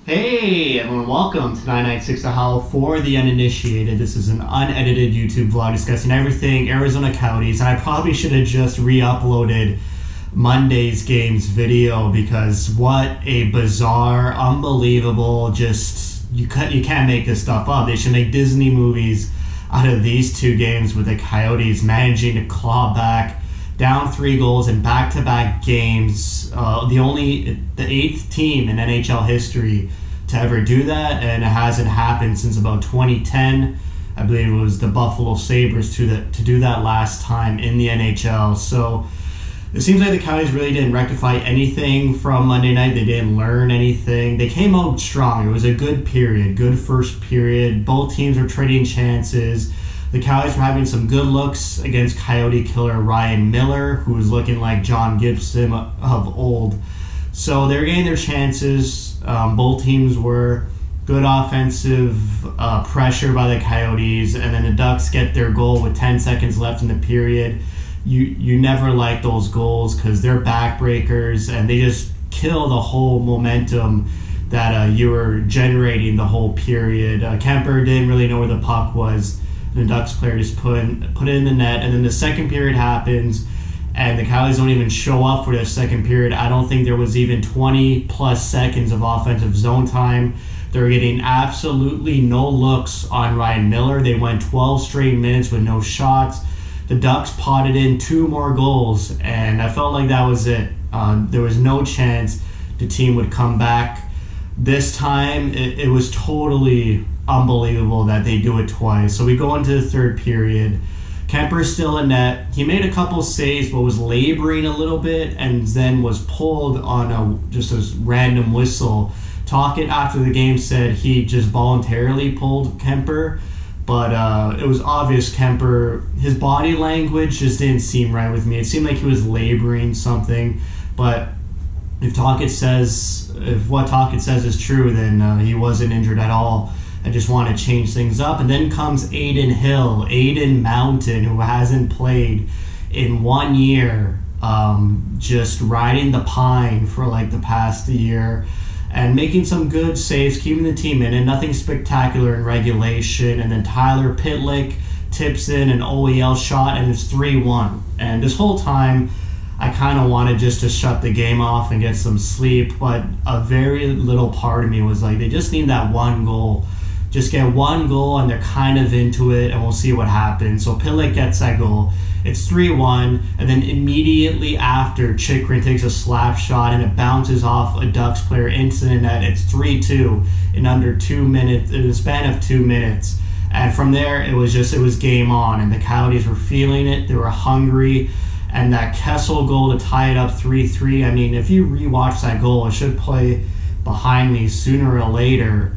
Hey everyone, welcome to 996 to Howl for the uninitiated. This is an unedited YouTube vlog discussing everything Arizona Coyotes, and I probably should have just re-uploaded Monday's games video because what a bizarre, unbelievable, you can't make this stuff up. They should make Disney movies out of these two games with the Coyotes managing to claw back down 3 goals in back-to-back games. The 8th team in NHL history to ever do that, and it hasn't happened since about 2010. I believe it was the Buffalo Sabres to do that last time in the NHL. So it seems like the Coyotes really didn't rectify anything from Monday night. They didn't learn anything. They came out strong. It was a good period, good first period. Both teams were trading chances. The Coyotes were having some good looks against Coyote killer Ryan Miller, who was looking like John Gibson of old. So they were getting their chances. Both teams were good offensive pressure by the Coyotes, and then the Ducks get their goal with 10 seconds left in the period. You never like those goals because they're backbreakers, and they just kill the whole momentum that you were generating the whole period. Kemper didn't really know where the puck was. The Ducks player just put it in the net, and then the second period happens, and the Coyotes don't even show up for the second period. I don't think there was even 20 plus seconds of offensive zone time. They were getting absolutely no looks on Ryan Miller. They went 12 straight minutes with no shots. The Ducks potted in 2 more goals, and I felt like that was it. There was no chance the team would come back. This time, it was totally unbelievable that they do it twice. So we go into the third period. Kemper's still in net. He made a couple saves, but was laboring a little bit, and then was pulled on just a random whistle. Tocchet after the game said he just voluntarily pulled Kemper, but it was obvious Kemper, his body language just didn't seem right with me. It seemed like he was laboring something, but if what Tocchet says is true, then he wasn't injured at all. I just want to change things up. And then comes Adin Mountain, who hasn't played in 1 year, just riding the pine for like the past year and making some good saves, keeping the team in it. Nothing spectacular in regulation. And then Tyler Pitlick tips in an OEL shot, and it's 3-1. And this whole time, I kind of wanted just to shut the game off and get some sleep, but a very little part of me was like, they just need that one goal. Just get one goal and they're kind of into it, and we'll see what happens. So Pitlick gets that goal. It's 3-1, and then immediately after, Chychrun takes a slap shot and it bounces off a Ducks player into the net. It's 3-2 in under 2 minutes, in the span of 2 minutes. And from there, it was game on, and the Coyotes were feeling it. They were hungry. And that Kessel goal to tie it up 3-3, I mean, if you rewatch that goal, it should play behind me sooner or later.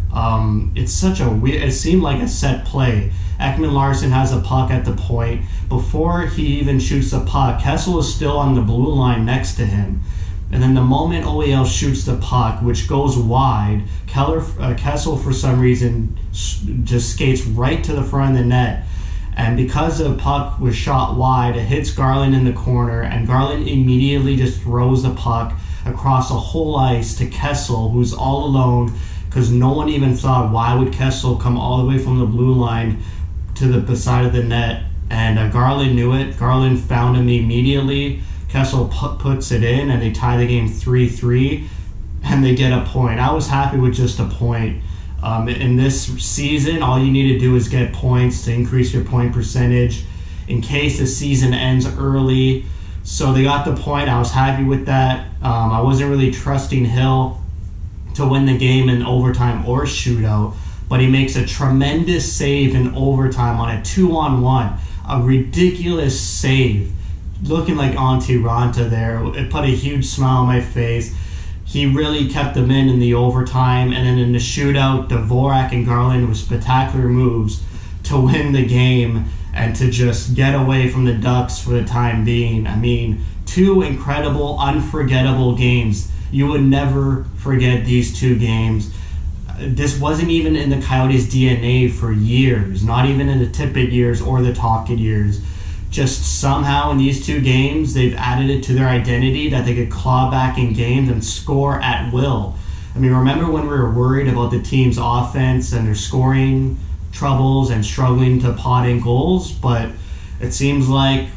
It's such a weird, it seemed like a set play. Ekman Larsson has a puck at the point. Before he even shoots the puck, Kessel is still on the blue line next to him. And then the moment OEL shoots the puck, which goes wide, Kessel for some reason just skates right to the front of the net. And because the puck was shot wide, it hits Garland in the corner, and Garland immediately just throws the puck across the whole ice to Kessel, who's all alone, because no one even thought, why would Kessel come all the way from the blue line to the side of the net? And Garland knew it. Garland found him immediately. Kessel puts it in, and they tie the game 3-3, and they get a point. I was happy with just a point. In this season, all you need to do is get points to increase your point percentage in case the season ends early. So they got the point. I was happy with that. I wasn't really trusting Hill to win the game in overtime or shootout, but he makes a tremendous save in overtime on a 2-on-1. A ridiculous save. Looking like Auntie Ranta there. It put a huge smile on my face. He really kept them in the overtime, and then in the shootout, Dvorak and Garland with spectacular moves to win the game and to just get away from the Ducks for the time being. I mean, 2 incredible, unforgettable games. You would never forget these 2 games. This wasn't even in the Coyotes' DNA for years, not even in the Tippett years or the Tocchet years. Just somehow in these 2 games, they've added it to their identity that they could claw back in games and score at will. I mean, remember when we were worried about the team's offense and their scoring troubles and struggling to pot in goals? But it seems like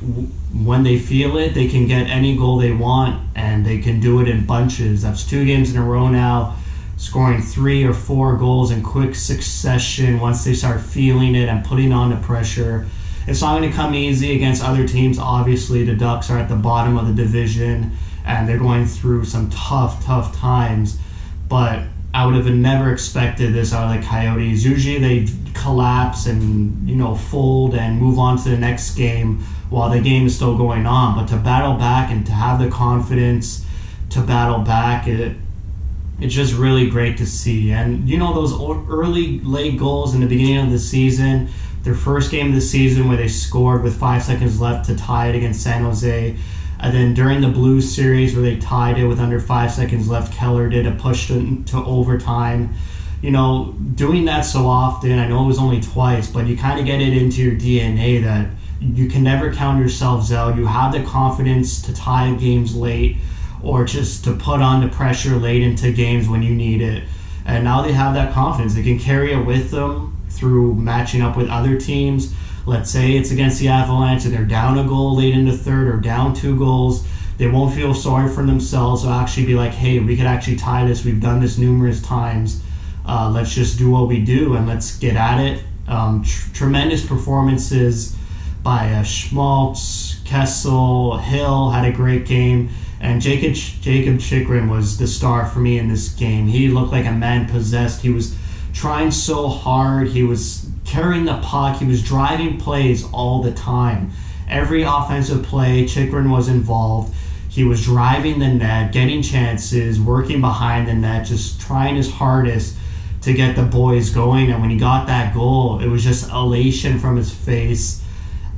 when they feel it, they can get any goal they want, and they can do it in bunches. That's 2 games in a row now, scoring 3 or 4 goals in quick succession once they start feeling it and putting on the pressure. It's not going to come easy against other teams. Obviously, the Ducks are at the bottom of the division, and they're going through some tough times. But I would have never expected this out of the Coyotes. Usually they collapse and, fold and move on to the next game while the game is still going on. But to battle back and to have the confidence to battle back, it's just really great to see. And, those early late goals in the beginning of the season, their first game of the season where they scored with 5 seconds left to tie it against San Jose. And then during the Blues series where they tied it with under 5 seconds left, Keller did a push to overtime. Doing that so often, I know it was only twice, but you kind of get it into your DNA that you can never count yourselves out. You have the confidence to tie games late or just to put on the pressure late into games when you need it. And now they have that confidence. They can carry it with them through matching up with other teams. Let's say it's against the Avalanche and they're down a goal late in the third or down 2 goals. They won't feel sorry for themselves. They'll actually be like, hey, we could actually tie this. We've done this numerous times. Let's just do what we do and let's get at it. Tremendous performances by Schmaltz, Kessel, Hill had a great game. And Jacob Chychrun was the star for me in this game. He looked like a man possessed. He was trying so hard. He was carrying the puck. He was driving plays all the time. Every offensive play, Chychrun was involved. He was driving the net, getting chances, working behind the net, just trying his hardest to get the boys going. And when he got that goal, it was just elation from his face.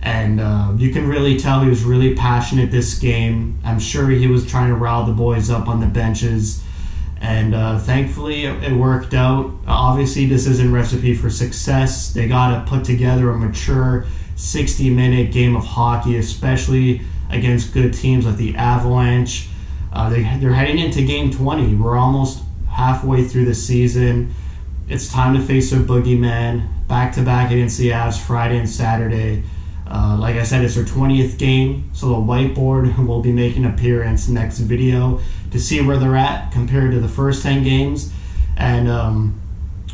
And you can really tell he was really passionate this game. I'm sure he was trying to rile the boys up on the benches. And thankfully, it worked out. Obviously, this isn't a recipe for success. They got to put together a mature 60-minute game of hockey, especially against good teams like the Avalanche. They're heading into Game 20. We're almost halfway through the season. It's time to face their boogeyman. Back-to-back against the Avs Friday and Saturday. Like I said, it's their 20th game, so the whiteboard will be making an appearance next video to see where they're at compared to the first 10 games. And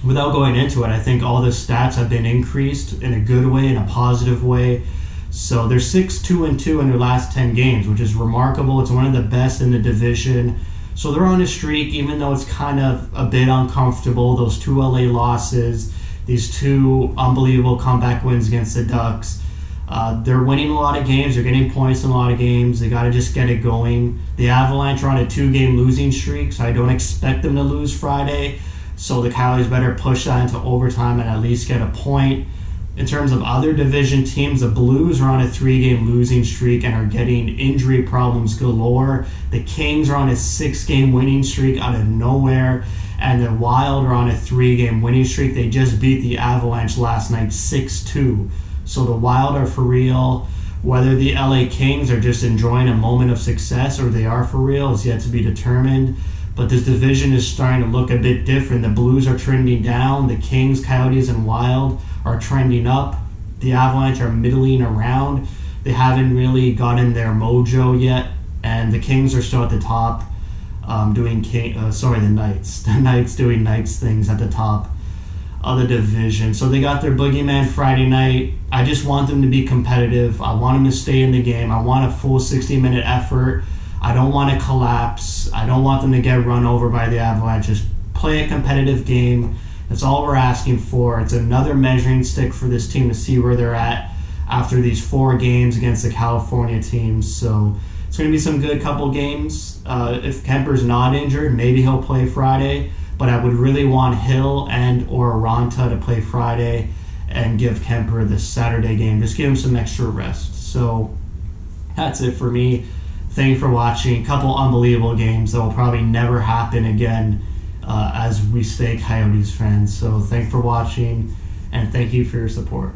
without going into it, I think all the stats have been increased in a good way, in a positive way. So they're 6-2-2 in their last 10 games, which is remarkable. It's one of the best in the division. So they're on a streak, even though it's kind of a bit uncomfortable. Those 2 LA losses, these 2 unbelievable comeback wins against the Ducks. They're winning a lot of games. They're getting points in a lot of games. They got to just get it going. The Avalanche are on a 2-game losing streak, so I don't expect them to lose Friday. So the Coyotes better push that into overtime and at least get a point. In terms of other division teams, the Blues are on a 3-game losing streak and are getting injury problems galore. The Kings are on a 6-game winning streak out of nowhere. And the Wild are on a 3-game winning streak. They just beat the Avalanche last night 6-2. So the Wild are for real. Whether the LA Kings are just enjoying a moment of success or they are for real is yet to be determined. But this division is starting to look a bit different. The Blues are trending down. The Kings, Coyotes, and Wild are trending up. The Avalanche are middling around. They haven't really gotten their mojo yet. And the Kings are still at the top doing the Knights. The Knights doing Knights things at the top of the division. So they got their boogeyman Friday night. I just want them to be competitive. I want them to stay in the game. I want a full 60-minute effort. I don't want to collapse. I don't want them to get run over by the Avalanche. Just play a competitive game. That's all we're asking for. It's another measuring stick for this team to see where they're at after these 4 games against the California teams. So it's going to be some good couple games. If Kemper's not injured, maybe he'll play Friday. But I would really want Hill and or Aranta to play Friday and give Kemper the Saturday game. Just give him some extra rest. So that's it for me. Thank you for watching. A couple unbelievable games that will probably never happen again as we stay Coyotes fans. So thank you for watching, and thank you for your support.